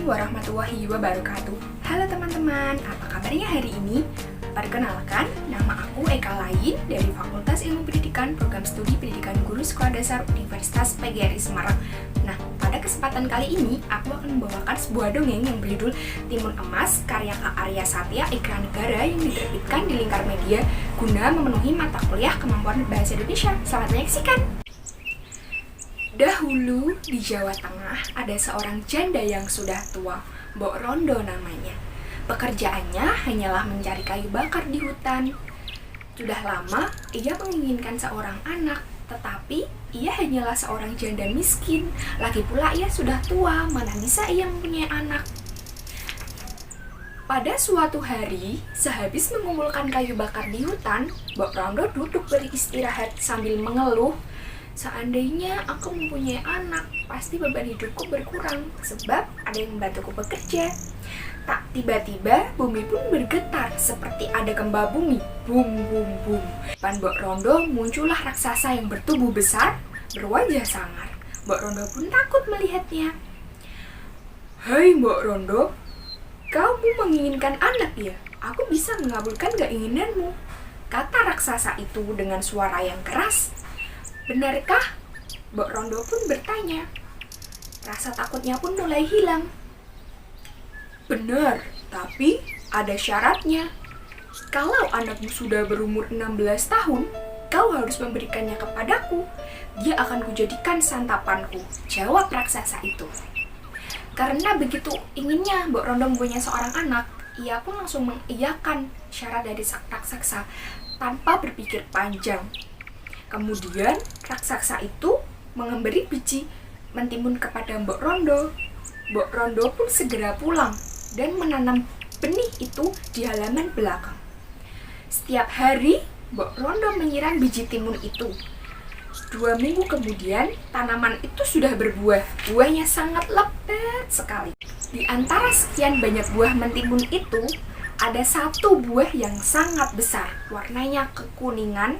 warahmatullahi wabarakatuh. Halo teman-teman, apa kabarnya hari ini? Perkenalkan, nama aku Eka Lain dari Fakultas Ilmu Pendidikan Program Studi Pendidikan Guru Sekolah Dasar Universitas PGRI Semarang. Nah, pada kesempatan kali ini, aku akan membawakan sebuah dongeng yang berjudul Timun Emas karya Kak Arya Satya Ikra Negara yang diterbitkan di Lingkar Media guna memenuhi mata kuliah Kemampuan Bahasa Indonesia. Selamat menyaksikan! Dahulu di Jawa Tengah ada seorang janda yang sudah tua, Mbok Rondo namanya. Pekerjaannya hanyalah mencari kayu bakar di hutan. Sudah lama ia menginginkan seorang anak, tetapi ia hanyalah seorang janda miskin. Lagi pula ia sudah tua, mana bisa ia mempunyai anak. Pada suatu hari, sehabis mengumpulkan kayu bakar di hutan, Mbok Rondo duduk beristirahat sambil mengeluh. Seandainya aku mempunyai anak, pasti beban hidupku berkurang, sebab ada yang membantuku bekerja. Tak tiba-tiba, bumi pun bergetar seperti ada gempa bumi. Bum, bum, bum. Depan Mbok Rondo muncullah raksasa yang bertubuh besar, berwajah sangar. Mbok Rondo pun takut melihatnya. Hai Mbok Rondo, kamu menginginkan anak ya? Aku bisa mengabulkan keinginanmu, kata raksasa itu dengan suara yang keras. Benarkah? Mbok Rondo pun bertanya. Rasa takutnya pun mulai hilang. Benar, tapi ada syaratnya. Kalau anakmu sudah berumur 16 tahun, kau harus memberikannya kepadaku. Dia akan kujadikan santapanku, jawab raksasa itu. Karena begitu inginnya Mbok Rondo mempunyai seorang anak, ia pun langsung mengiyakan syarat dari raksasa tanpa berpikir panjang. Kemudian raksasa itu memberi biji mentimun kepada Mbok Rondo. Mbok Rondo pun segera pulang dan menanam benih itu di halaman belakang. Setiap hari Mbok Rondo menyiram biji timun itu. 2 minggu kemudian tanaman itu sudah berbuah. Buahnya sangat lebat sekali. Di antara sekian banyak buah mentimun itu, ada satu buah yang sangat besar, warnanya kekuningan.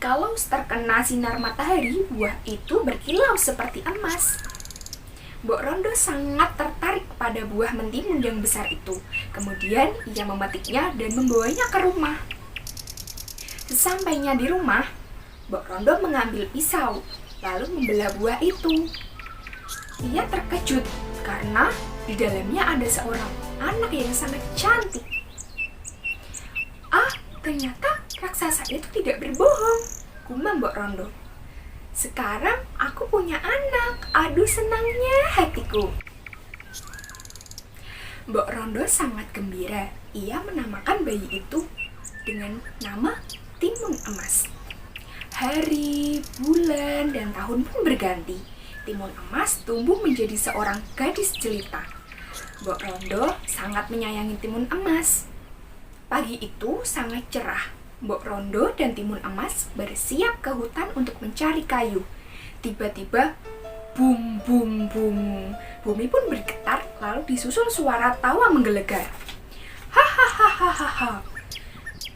Kalau terkena sinar matahari, buah itu berkilau seperti emas. Mbok Rondo sangat tertarik pada buah mentimun yang besar itu. Kemudian ia memetiknya dan membawanya ke rumah. Sesampainya di rumah, Mbok Rondo mengambil pisau, lalu membelah buah itu. Ia terkejut karena di dalamnya ada seorang anak yang sangat cantik. Ternyata raksasa itu tidak berbohong, gumam Mbok Rondo. Sekarang aku punya anak, aduh senangnya hatiku. Mbok Rondo sangat gembira. Ia menamakan bayi itu dengan nama Timun Emas. Hari, bulan, dan tahun pun berganti. Timun Emas tumbuh menjadi seorang gadis jelita. Mbok Rondo sangat menyayangi Timun Emas. Pagi itu sangat cerah. Mbok Rondo dan Timun Emas bersiap ke hutan untuk mencari kayu. Tiba-tiba, bum, bum, bum. Bumi pun bergetar, lalu disusul suara tawa menggelegar. Hahaha.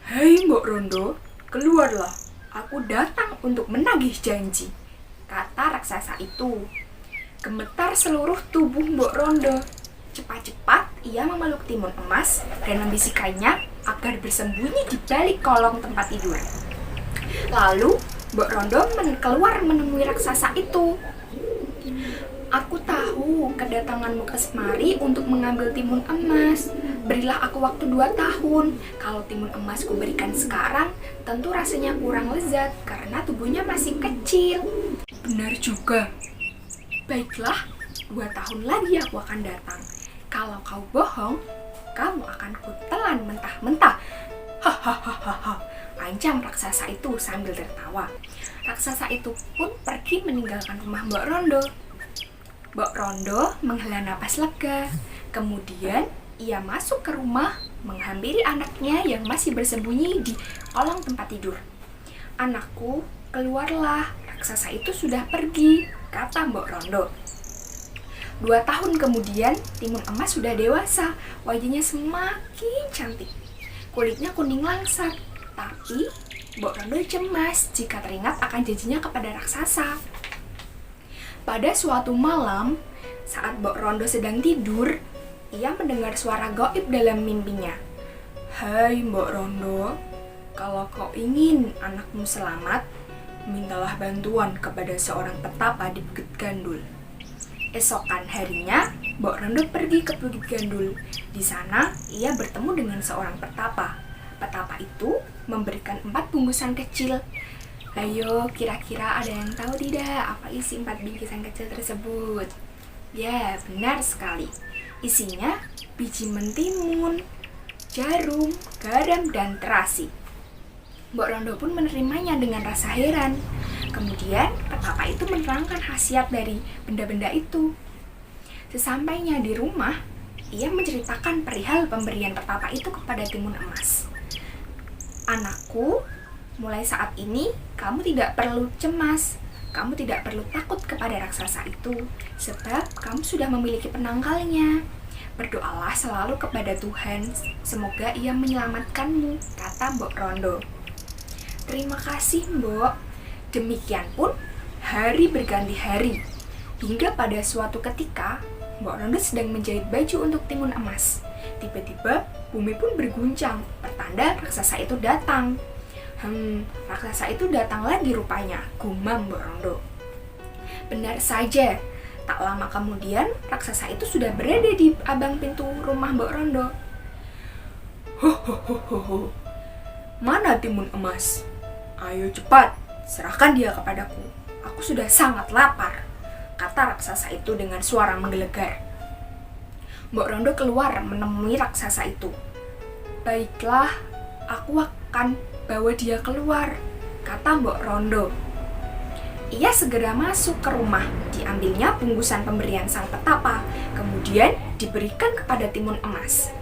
Hai Mbok Rondo, keluarlah. Aku datang untuk menagih janji, kata raksasa itu. Gemetar seluruh tubuh Mbok Rondo. Cepat-cepat ia memeluk Timun Emas dan membisikkannya agar bersembunyi di balik kolong tempat tidur. Lalu Mbok Rondo keluar menemui raksasa itu. Aku tahu kedatanganmu ke semari untuk mengambil timun emas. Berilah aku waktu 2 tahun. Kalau timun emas kuberikan sekarang, tentu rasanya kurang lezat karena tubuhnya masih kecil. Benar juga. Baiklah, 2 tahun lagi aku akan datang. Kalau kau bohong, kamu akan kutelan mentah-mentah. Hahaha, ancam raksasa itu sambil tertawa. Raksasa itu pun pergi meninggalkan rumah Mbok Rondo. Mbok Rondo menghela napas lega. Kemudian ia masuk ke rumah, menghampiri anaknya yang masih bersembunyi di kolong tempat tidur. Anakku, keluarlah, raksasa itu sudah pergi, kata Mbok Rondo. 2 tahun kemudian, Timun Emas sudah dewasa, wajahnya semakin cantik. Kulitnya kuning langsat, tapi Mbok Rondo cemas jika teringat akan janjinya kepada raksasa. Pada suatu malam, saat Mbok Rondo sedang tidur, ia mendengar suara gaib dalam mimpinya. "Hai Mbok Rondo, kalau kau ingin anakmu selamat, mintalah bantuan kepada seorang petapa di Bukit Gandul." Esokan harinya, Mbok Rondo pergi ke Bukit Gandul. Di sana, ia bertemu dengan seorang petapa. Petapa itu memberikan 4 bungkusan kecil. Ayo, kira-kira ada yang tahu tidak apa isi 4 bingkisan kecil tersebut? Ya, benar sekali. Isinya biji mentimun, jarum, garam, dan terasi. Mbok Rondo pun menerimanya dengan rasa heran. Kemudian, petapa itu menerangkan khasiat dari benda-benda itu. Sesampainya di rumah, ia menceritakan perihal pemberian petapa itu kepada timun emas. "Anakku, mulai saat ini kamu tidak perlu cemas. Kamu tidak perlu takut kepada raksasa itu, sebab kamu sudah memiliki penangkalnya. Berdoalah selalu kepada Tuhan, semoga ia menyelamatkanmu," kata Mbok Rondo. "Terima kasih, Mbok." Demikian pun, hari berganti hari. Hingga pada suatu ketika, Mbok Rondo sedang menjahit baju untuk timun emas. Tiba-tiba, bumi pun berguncang, pertanda raksasa itu datang. Raksasa itu datang lagi rupanya, gumam Mbok Rondo. Benar saja, tak lama kemudian, raksasa itu sudah berada di abang pintu rumah Mbok Rondo. "Ho, mana timun emas? Ayo cepat, serahkan dia kepadaku. Aku sudah sangat lapar," kata raksasa itu dengan suara menggelegar. Mbok Rondo keluar menemui raksasa itu. "Baiklah, aku akan bawa dia keluar," kata Mbok Rondo. Ia segera masuk ke rumah, diambilnya bungkusan pemberian sang petapa, kemudian diberikan kepada timun emas.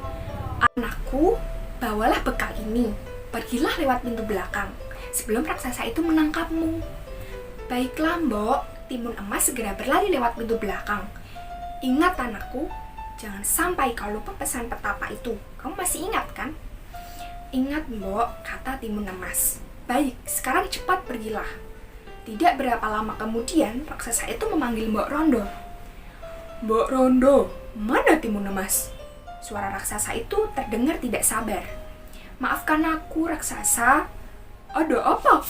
"Anakku, bawalah bekal ini, pergilah lewat pintu belakang, sebelum raksasa itu menangkapmu." "Baiklah, Mbok," timun emas segera berlari lewat pintu belakang. "Ingat anakku, jangan sampai kau lupa pesan petapa itu. Kamu masih ingat kan?" "Ingat, Mbok," kata timun emas. "Baik, sekarang cepat pergilah." Tidak berapa lama kemudian, raksasa itu memanggil Mbok Rondo. "Mbok Rondo, mana timun emas?" Suara raksasa itu terdengar tidak sabar. "Maafkan aku, raksasa." "Ada apa?"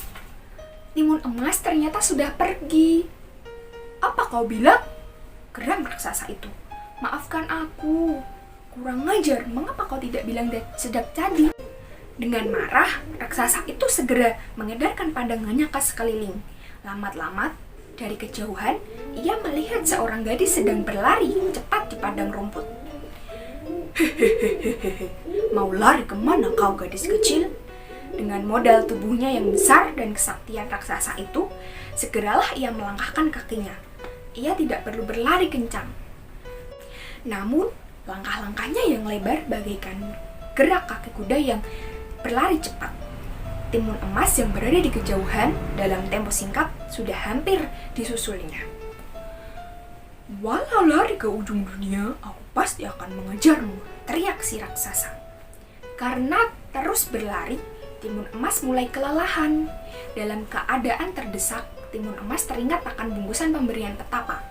"Timun emas ternyata sudah pergi." "Apa kau bilang?" Geram raksasa itu. "Maafkan aku. Kurang ajar, mengapa kau tidak bilang sejak tadi?" Dengan marah, raksasa itu segera mengedarkan pandangannya ke sekeliling. Lamat-lamat, dari kejauhan, ia melihat seorang gadis sedang berlari cepat di padang rumput. "Hehehehe, mau lari kemana kau gadis kecil?" Dengan modal tubuhnya yang besar dan kesaktian raksasa itu, segeralah ia melangkahkan kakinya. Ia tidak perlu berlari kencang. Namun, langkah-langkahnya yang lebar bagaikan gerak kaki kuda yang berlari cepat. Timun emas yang berada di kejauhan dalam tempo singkat sudah hampir disusulnya. "Walau lari ke ujung dunia, aku pasti akan mengejarmu," teriak si raksasa. Karena terus berlari, timun emas mulai kelelahan. Dalam keadaan terdesak, timun emas teringat akan bungkusan pemberian petapa.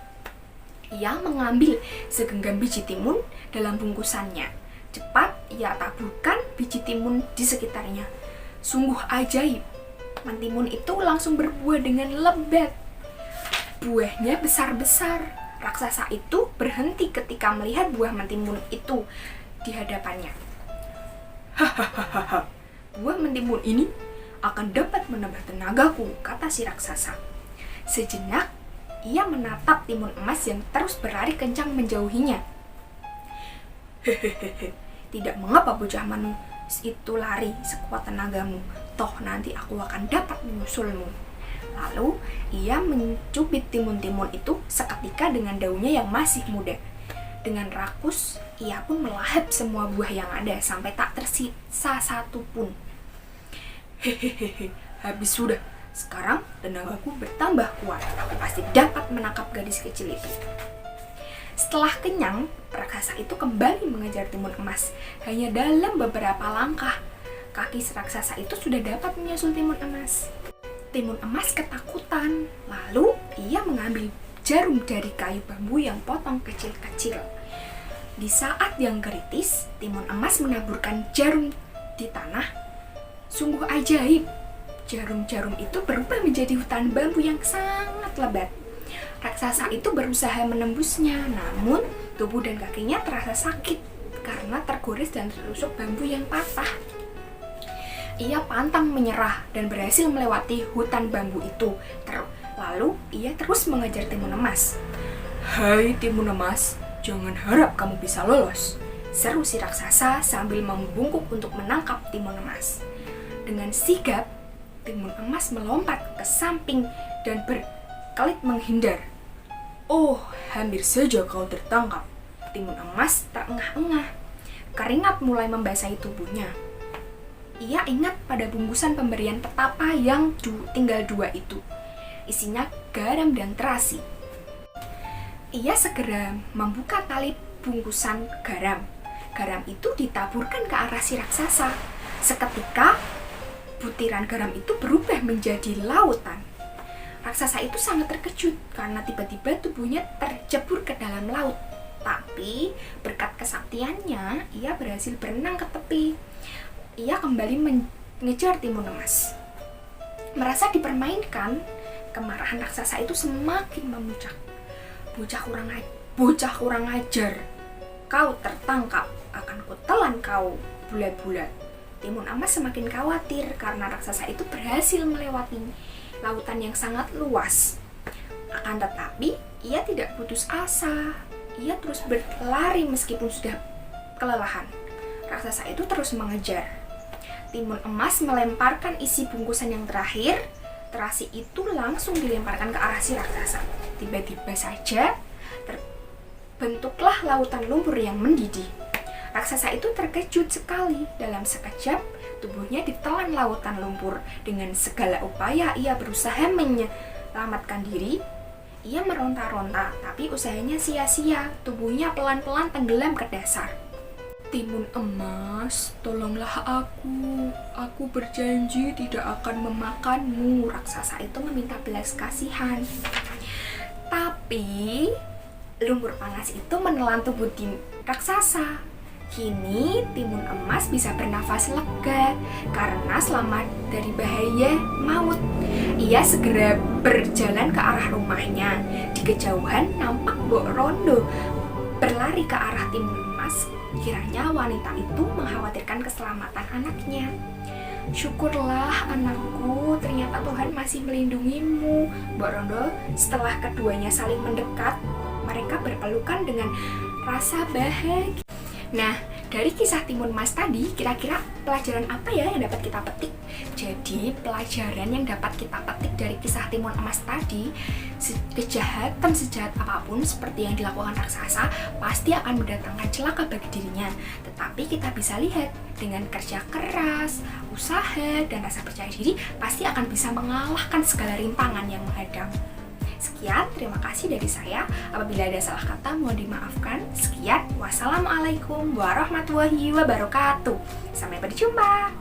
Ia mengambil segenggam biji timun dalam bungkusannya. Cepat ia taburkan biji timun di sekitarnya. Sungguh ajaib, mentimun itu langsung berbuah dengan lebat. Buahnya besar-besar. Raksasa itu berhenti ketika melihat buah mentimun itu di hadapannya. "Hahaha, buah mentimun ini akan dapat menambah tenagaku," kata si raksasa. Sejenak, ia menatap timun emas yang terus berlari kencang menjauhinya. "Hehehe, tidak mengapa bocah manis itu lari sekuat tenagamu, toh nanti aku akan dapat menyusulmu." Lalu, ia mencubit timun-timun itu seketika dengan daunnya yang masih muda. Dengan rakus, ia pun melahap semua buah yang ada sampai tak tersisa satu pun. "Hehehe, habis sudah. Sekarang tenagaku bertambah kuat. Aku pasti dapat menangkap gadis kecil itu." Setelah kenyang, raksasa itu kembali mengejar timun emas. Hanya dalam beberapa langkah, kaki raksasa itu sudah dapat menyusul timun emas. Timun emas ketakutan. Lalu, ia mengambil jarum dari kayu bambu yang potong kecil-kecil. Di saat yang kritis, Timun Emas menaburkan jarum di tanah. Sungguh ajaib, jarum-jarum itu berubah menjadi hutan bambu yang sangat lebat. Raksasa itu berusaha menembusnya, namun tubuh dan kakinya terasa sakit karena tergores dan tertusuk bambu yang patah. Ia pantang menyerah dan berhasil melewati hutan bambu itu. Lalu ia terus mengejar Timun Emas. "Hai Timun Emas, jangan harap kamu bisa lolos," seru si raksasa sambil membungkuk untuk menangkap Timun Emas. Dengan sigap, Timun Emas melompat ke samping dan berkelit menghindar. "Oh, hampir saja kau tertangkap." Timun Emas terengah-engah. Keringat mulai membasahi tubuhnya. Ia ingat pada bungkusan pemberian petapa yang tinggal 2 itu. Isinya garam dan terasi. Ia segera membuka tali bungkusan garam. Garam itu ditaburkan ke arah si raksasa. Seketika, butiran garam itu berubah menjadi lautan. Raksasa itu sangat terkejut karena tiba-tiba tubuhnya tercebur ke dalam laut. Tapi, berkat kesaktiannya, ia berhasil berenang ke tepi. Ia kembali mengejar Timun Emas. Merasa dipermainkan, kemarahan raksasa itu semakin memuncak. Bocah kurang ajar. Kau tertangkap, akan kutelan kau bulat-bulat." Timun Emas semakin khawatir karena raksasa itu berhasil melewati lautan yang sangat luas. Akan tetapi, ia tidak putus asa. Ia terus berlari meskipun sudah kelelahan. Raksasa itu terus mengejar. Timun Emas melemparkan isi bungkusan yang terakhir. Terasi itu langsung dilemparkan ke arah si raksasa. Tiba-tiba saja terbentuklah lautan lumpur yang mendidih. Raksasa itu terkejut sekali. Dalam sekejap, tubuhnya ditelan lautan lumpur. Dengan segala upaya ia berusaha menyelamatkan diri. Ia meronta-ronta, tapi usahanya sia-sia. Tubuhnya pelan-pelan tenggelam ke dasar. "Timun Emas, tolonglah aku. Aku berjanji tidak akan memakanmu," raksasa itu meminta belas kasihan. Tapi, lumpur panas itu menelan tubuh raksasa. Kini, Timun Emas bisa bernafas lega karena selamat dari bahaya maut. Ia segera berjalan ke arah rumahnya. Di kejauhan nampak Mbok Rondo berlari ke arah Timun Emas. Kiranya wanita itu mengkhawatirkan keselamatan anaknya. "Syukurlah anakku, ternyata Tuhan masih melindungimu." Mbok Rondo setelah keduanya saling mendekat, mereka berpelukan dengan rasa bahagia. Nah, dari kisah Timun Emas tadi, kira-kira pelajaran apa ya yang dapat kita petik? Jadi, pelajaran yang dapat kita petik dari kisah Timun Emas tadi, kejahatan sejahat apapun seperti yang dilakukan raksasa pasti akan mendatangkan celaka bagi dirinya. Tetapi kita bisa lihat, dengan kerja keras, usaha, dan rasa percaya diri pasti akan bisa mengalahkan segala rintangan yang menghadang. Sekian, terima kasih dari saya. Apabila ada salah kata, mohon dimaafkan. Sekian, wassalamualaikum warahmatullahi wabarakatuh. Sampai berjumpa.